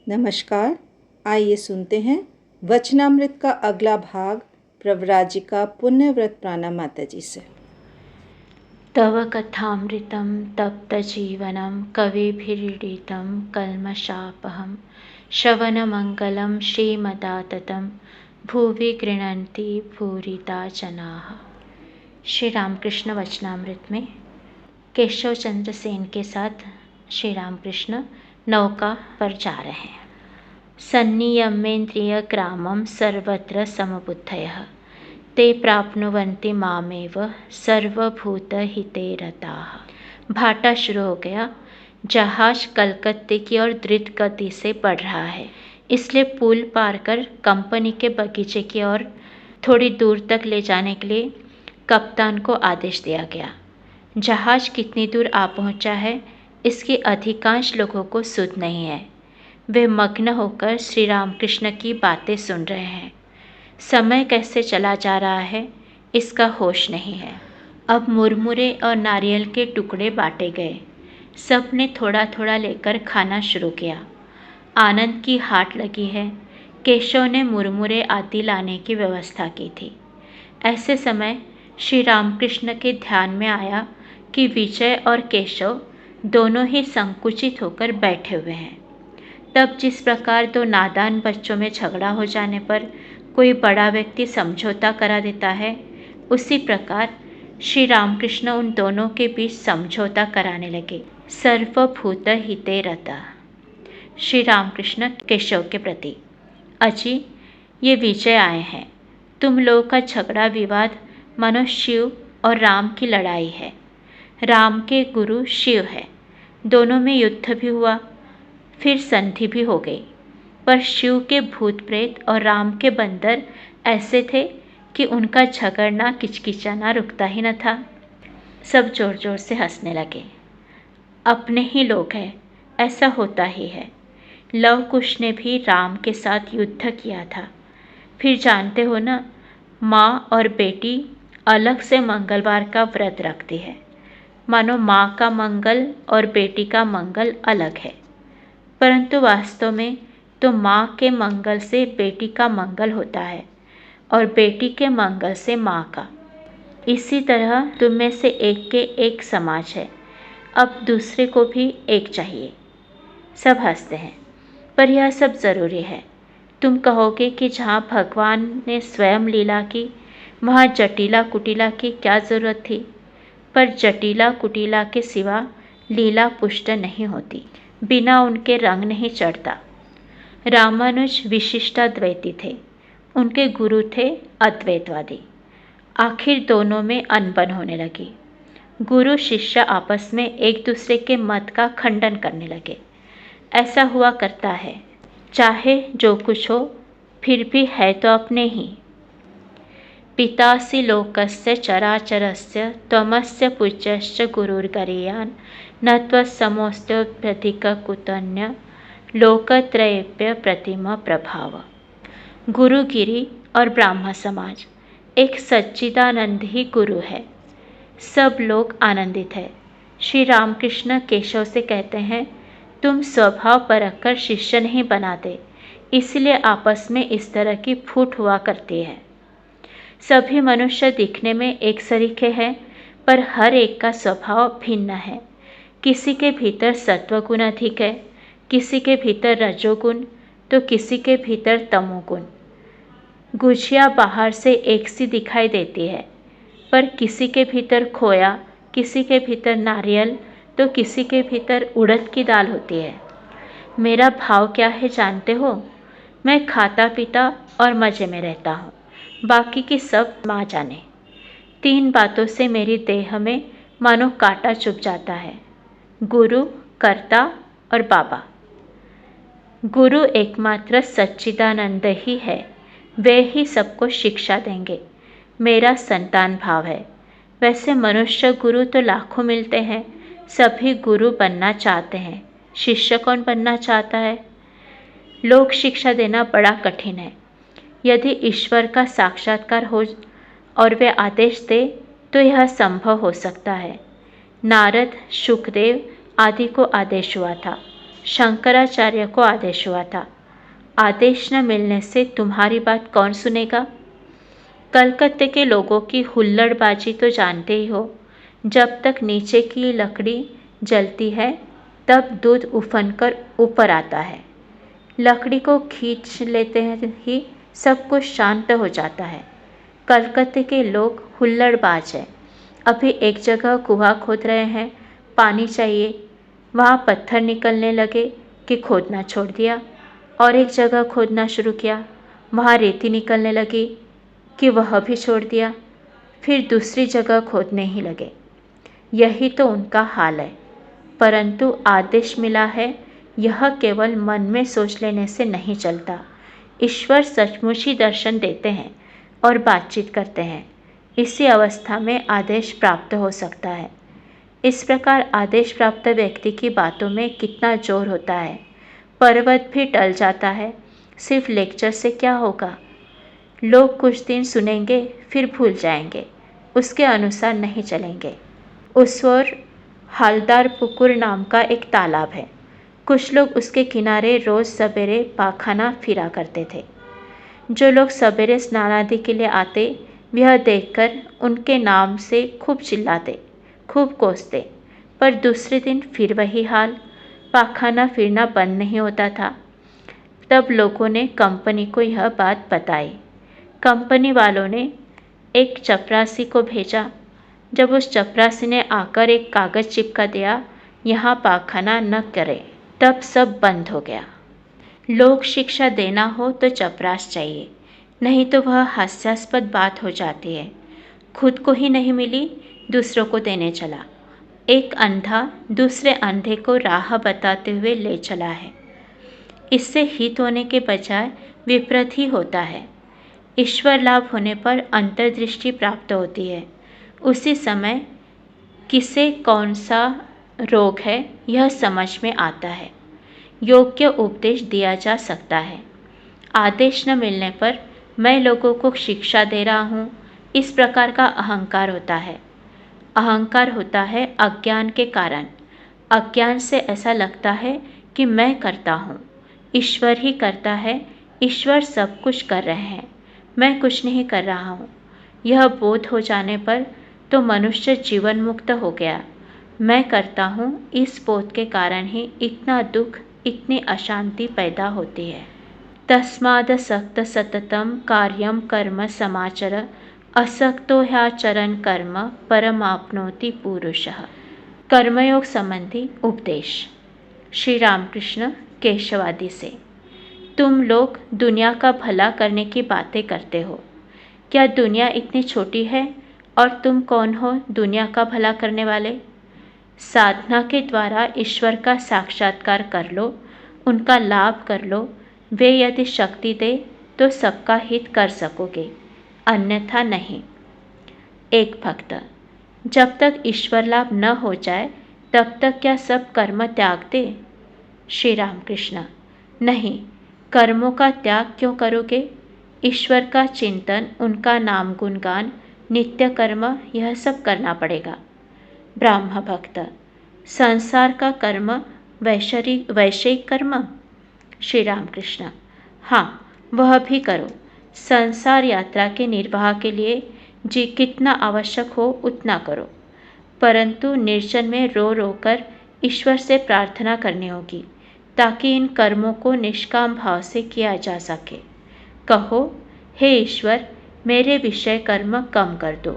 नमस्कार। आइए सुनते हैं वचनामृत का अगला भाग प्रव्राजिका पुण्यव्रत प्राणा माता जी से। तव कथामृतं तप्तजीवनं कविभिरीडितं कल्मषापहं श्रवणमङ्गलं श्रीमदाततं भुवि गृह्णन्ति भूरिदा जनाः। श्री रामकृष्ण वचनामृत में केशव चंद्र सेन के साथ श्री रामकृष्ण नौका पर जा रहे हैं। सन्नियमेन्द्रिय ग्रामं सर्वत्र समबुद्धयः ते प्राप्नुवन्ति मामेव सर्वभूतहिते रताः। भाटा शुरू हो गया। जहाज कलकत्ते की ओर द्रुत गति से बढ़ रहा है, इसलिए पुल पार कर कंपनी के बगीचे की ओर थोड़ी दूर तक ले जाने के लिए कप्तान को आदेश दिया गया। जहाज कितनी दूर आ पहुंचा है इसकी अधिकांश लोगों को सुध नहीं है। वे मग्न होकर श्री रामकृष्ण की बातें सुन रहे हैं। समय कैसे चला जा रहा है इसका होश नहीं है। अब मुरमुरे और नारियल के टुकड़े बांटे गए। सब ने थोड़ा थोड़ा लेकर खाना शुरू किया। आनंद की हाट लगी है। केशव ने मुरमुरे आदि लाने की व्यवस्था की थी। ऐसे समय श्री रामकृष्ण के ध्यान में आया कि विजय और केशव दोनों ही संकुचित होकर बैठे हुए हैं। तब जिस प्रकार दो नादान बच्चों में झगड़ा हो जाने पर कोई बड़ा व्यक्ति समझौता करा देता है, उसी प्रकार श्री रामकृष्ण उन दोनों के बीच समझौता कराने लगे। सर्वभूत हिते रता। श्री रामकृष्ण केशव के प्रति, अजी ये विजय आए हैं। तुम लोगों का झगड़ा विवाद मानो शिव और राम की लड़ाई है। राम के गुरु शिव है। दोनों में युद्ध भी हुआ, फिर संधि भी हो गई। पर शिव के भूत प्रेत और राम के बंदर ऐसे थे कि उनका झगड़ना किचकिचाना रुकता ही न था। सब जोर जोर से हंसने लगे। अपने ही लोग हैं, ऐसा होता ही है। लव कुश ने भी राम के साथ युद्ध किया था। फिर जानते हो ना, माँ और बेटी अलग से मंगलवार का व्रत रखती है। मानो माँ का मंगल और बेटी का मंगल अलग है, परंतु वास्तव में तो माँ के मंगल से बेटी का मंगल होता है और बेटी के मंगल से माँ का। इसी तरह तुम में से एक के एक समाज है, अब दूसरे को भी एक चाहिए। सब हंसते हैं, पर यह सब ज़रूरी है। तुम कहोगे कि जहाँ भगवान ने स्वयं लीला की वहाँ जटिला कुटिला की क्या ज़रूरत थी, पर जटिला कुटिला के सिवा लीला पुष्ट नहीं होती, बिना उनके रंग नहीं चढ़ता। रामानुज विशिष्टाद्वैती थे, उनके गुरु थे अद्वैतवादी। आखिर दोनों में अनबन होने लगी। गुरु शिष्य आपस में एक दूसरे के मत का खंडन करने लगे। ऐसा हुआ करता है, चाहे जो कुछ हो फिर भी है तो अपने ही। पितासि लोकस्य चराचरस्य त्वमस्य पूज्यश्च गुरुर्गरीयान् न त्वत्समोऽस्त्यधिक कुतन्य लोकत्रयेभ्य प्रतिमा प्रभाव। गुरुगिरी और ब्राह्म समाज एक सच्चिदानंद ही गुरु है। सब लोग आनंदित है। श्री रामकृष्ण केशव से कहते हैं, तुम स्वभाव परख कर शिष्य नहीं बनाते, इसलिए आपस में इस तरह की फूट हुआ करती है। सभी मनुष्य दिखने में एक सरीखे हैं, पर हर एक का स्वभाव भिन्न है। किसी के भीतर सत्वगुण अधिक है, किसी के भीतर रजोगुण, तो किसी के भीतर तमोगुण। गुझिया बाहर से एक सी दिखाई देती है, पर किसी के भीतर खोया, किसी के भीतर नारियल, तो किसी के भीतर उड़द की दाल होती है। मेरा भाव क्या है जानते हो? मैं खाता पीता और मज़े में रहता हूँ, बाकी की सब माँ जाने। 3 बातों से मेरी देह में मानो कांटा चुभ जाता है, गुरु, कर्ता और बाबा। गुरु एकमात्र सच्चिदानंद ही है, वे ही सबको शिक्षा देंगे। मेरा संतान भाव है। वैसे मनुष्य गुरु तो लाखों मिलते हैं, सभी गुरु बनना चाहते हैं। शिष्य कौन बनना चाहता है? लोक शिक्षा देना बड़ा कठिन है। यदि ईश्वर का साक्षात्कार हो और वे आदेश दे तो यह संभव हो सकता है। नारद, शुकदेव आदि को आदेश हुआ था, शंकराचार्य को आदेश हुआ था, आदेश न मिलने से तुम्हारी बात कौन सुनेगा। कलकत्ते के लोगों की हुल्लड़बाजी तो जानते ही हो। जब तक नीचे की लकड़ी जलती है तब दूध उफन कर ऊपर आता है। लकड़ी को खींच लेते ही सब कुछ शांत हो जाता है। कलकत्ते के लोग हुल्लड़बाज हैं। अभी एक जगह कुआं खोद रहे हैं, पानी चाहिए, वहाँ पत्थर निकलने लगे कि खोदना छोड़ दिया, और एक जगह खोदना शुरू किया, वहाँ रेती निकलने लगी कि वह भी छोड़ दिया, फिर दूसरी जगह खोदने ही लगे। यही तो उनका हाल है। परंतु आदेश मिला है, यह केवल मन में सोच लेने से नहीं चलता। ईश्वर सचमुच ही दर्शन देते हैं और बातचीत करते हैं। इसी अवस्था में आदेश प्राप्त हो सकता है। इस प्रकार आदेश प्राप्त व्यक्ति की बातों में कितना जोर होता है। पर्वत भी टल जाता है। सिर्फ लेक्चर से क्या होगा। लोग कुछ दिन सुनेंगे फिर भूल जाएंगे, उसके अनुसार नहीं चलेंगे। उस ओर हलदार पुकुर नाम का एक तालाब है। कुछ लोग उसके किनारे रोज सवेरे पाखाना फिरा करते थे। जो लोग सवेरे स्नान आदि के लिए आते, वह देखकर उनके नाम से खूब चिल्लाते, खूब कोसते, पर दूसरे दिन फिर वही हाल, पाखाना फिरना बंद नहीं होता था। तब लोगों ने कंपनी को यह बात बताई। कंपनी वालों ने एक चपरासी को भेजा। जब उस चपरासी ने आकर एक कागज चिपका दिया, यहाँ पाखाना न करें, तब सब बंद हो गया। लोक शिक्षा देना हो तो चपरास चाहिए, नहीं तो वह हास्यास्पद बात हो जाती है। खुद को ही नहीं मिली, दूसरों को देने चला। एक अंधा दूसरे अंधे को राह बताते हुए ले चला है। इससे हित होने के बजाय विपरीत ही होता है। ईश्वर लाभ होने पर अंतर्दृष्टि प्राप्त होती है। उसी समय किसे कौन सा रोग है यह समझ में आता है। योग्य उपदेश दिया जा सकता है। आदेश न मिलने पर मैं लोगों को शिक्षा दे रहा हूँ, इस प्रकार का अहंकार होता है। अहंकार होता है अज्ञान के कारण। अज्ञान से ऐसा लगता है कि मैं करता हूँ, ईश्वर ही करता है, ईश्वर सब कुछ कर रहे हैं, मैं कुछ नहीं कर रहा हूँ। यह बोध हो जाने पर तो मनुष्य जीवन मुक्त हो गया। मैं करता हूँ, इस बोध के कारण ही इतना दुख, इतनी अशांति पैदा होती है। तस्मादसक्त सततम कार्यम कर्म समाचर, असक्तो ह्याचरन् कर्म परमाप्नोति पुरुषः। कर्मयोग संबंधी उपदेश श्री रामकृष्ण केशवादी से। तुम लोग दुनिया का भला करने की बातें करते हो। क्या दुनिया इतनी छोटी है और तुम कौन हो दुनिया का भला करने वाले? साधना के द्वारा ईश्वर का साक्षात्कार कर लो, उनका लाभ कर लो। वे यदि शक्ति दे तो सबका हित कर सकोगे, अन्यथा नहीं। एक भक्त, जब तक ईश्वर लाभ न हो जाए तब तक क्या सब कर्म त्याग दे? श्री रामकृष्ण, नहीं, कर्मों का त्याग क्यों करोगे? ईश्वर का चिंतन, उनका नाम गुणगान, नित्य कर्म, यह सब करना पड़ेगा। ब्राह्म भक्त, संसार का कर्म वैषयिक कर्म? श्री रामकृष्ण, हाँ, वह भी करो। संसार यात्रा के निर्वाह के लिए जी कितना आवश्यक हो उतना करो, परंतु निर्जन में रो रो कर ईश्वर से प्रार्थना करनी होगी, ताकि इन कर्मों को निष्काम भाव से किया जा सके। कहो, हे ईश्वर, मेरे विषय कर्म कम कर दो,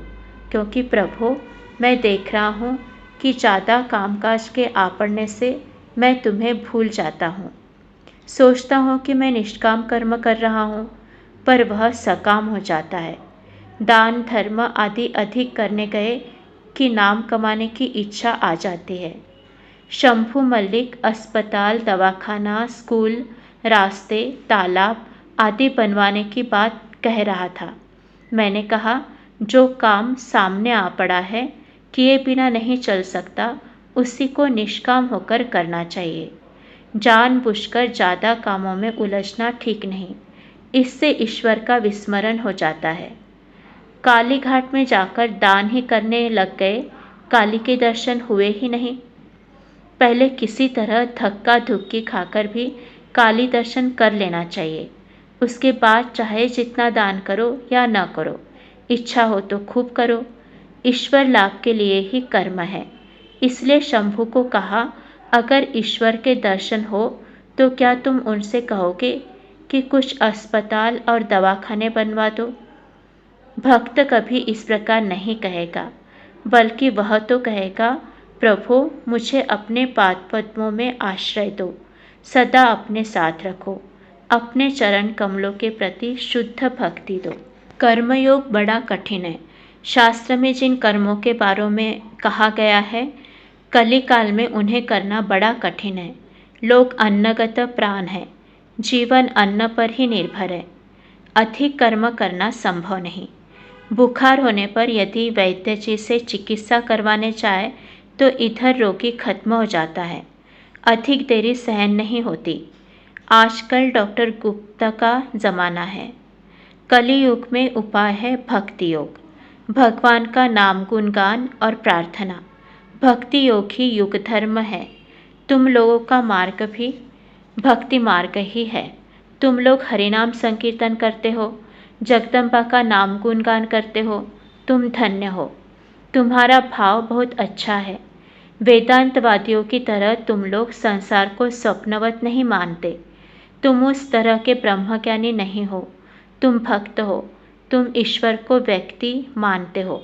क्योंकि प्रभु, मैं देख रहा हूँ कि ज़्यादा कामकाज के आ पड़ने से मैं तुम्हें भूल जाता हूँ। सोचता हूँ कि मैं निष्काम कर्म कर रहा हूँ, पर वह सकाम हो जाता है। दान धर्म आदि अधिक करने गए कि नाम कमाने की इच्छा आ जाती है। शंभू मल्लिक अस्पताल, दवाखाना, स्कूल, रास्ते, तालाब आदि बनवाने की बात कह रहा था। मैंने कहा, जो काम सामने आ पड़ा है, किए बिना नहीं चल सकता, उसी को निष्काम होकर करना चाहिए। जानबूझकर ज़्यादा कामों में उलझना ठीक नहीं, इससे ईश्वर का विस्मरण हो जाता है। काली घाट में जाकर दान ही करने लग गए, काली के दर्शन हुए ही नहीं। पहले किसी तरह धक्का धुक्की खाकर भी काली दर्शन कर लेना चाहिए। उसके बाद चाहे जितना दान करो या न करो, इच्छा हो तो खूब करो। ईश्वर लाभ के लिए ही कर्म है। इसलिए शंभू को कहा, अगर ईश्वर के दर्शन हो तो क्या तुम उनसे कहोगे कि कुछ अस्पताल और दवाखाने बनवा दो? भक्त कभी इस प्रकार नहीं कहेगा, बल्कि वह तो कहेगा, प्रभु मुझे अपने पाद पद्मों में आश्रय दो, सदा अपने साथ रखो, अपने चरण कमलों के प्रति शुद्ध भक्ति दो। कर्मयोग बड़ा कठिन है। शास्त्र में जिन कर्मों के बारे में कहा गया है, कली काल में उन्हें करना बड़ा कठिन है। लोग अन्नगत प्राण है, जीवन अन्न पर ही निर्भर है। अधिक कर्म करना संभव नहीं। बुखार होने पर यदि वैद्य जी से चिकित्सा करवाने चाहे तो इधर रोगी खत्म हो जाता है, अधिक देरी सहन नहीं होती। आजकल डॉक्टर गुप्ता का ज़माना है। कली युग में उपाय है भक्ति योग, भगवान का नाम गुणगान और प्रार्थना। भक्ति योग ही युग धर्म है। तुम लोगों का मार्ग भी भक्ति मार्ग ही है। तुम लोग हरिनाम संकीर्तन करते हो, जगदम्बा का नाम गुणगान करते हो, तुम धन्य हो। तुम्हारा भाव बहुत अच्छा है। वेदांतवादियों की तरह तुम लोग संसार को स्वप्नवत नहीं मानते। तुम उस तरह के ब्रह्मज्ञानी नहीं हो। तुम भक्त हो। तुम ईश्वर को व्यक्ति मानते हो।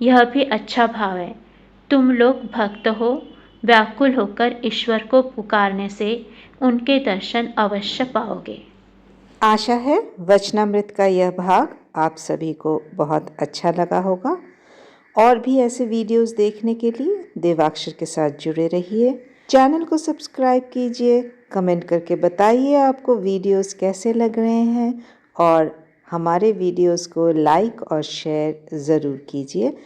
यह भी अच्छा भाव है। तुम लोग भक्त हो। व्याकुल होकर ईश्वर को पुकारने से उनके दर्शन अवश्य पाओगे। आशा है वचनामृत का यह भाग आप सभी को बहुत अच्छा लगा होगा। और भी ऐसे वीडियोस देखने के लिए देवाक्षर के साथ जुड़े रहिए। चैनल को सब्सक्राइब कीजिए, कमेंट करके बताइए आपको वीडियोस कैसे लग रहे हैं और हमारे वीडियोस को लाइक और शेयर ज़रूर कीजिए।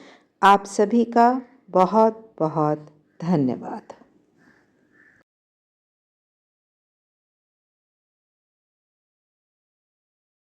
आप सभी का बहुत बहुत धन्यवाद।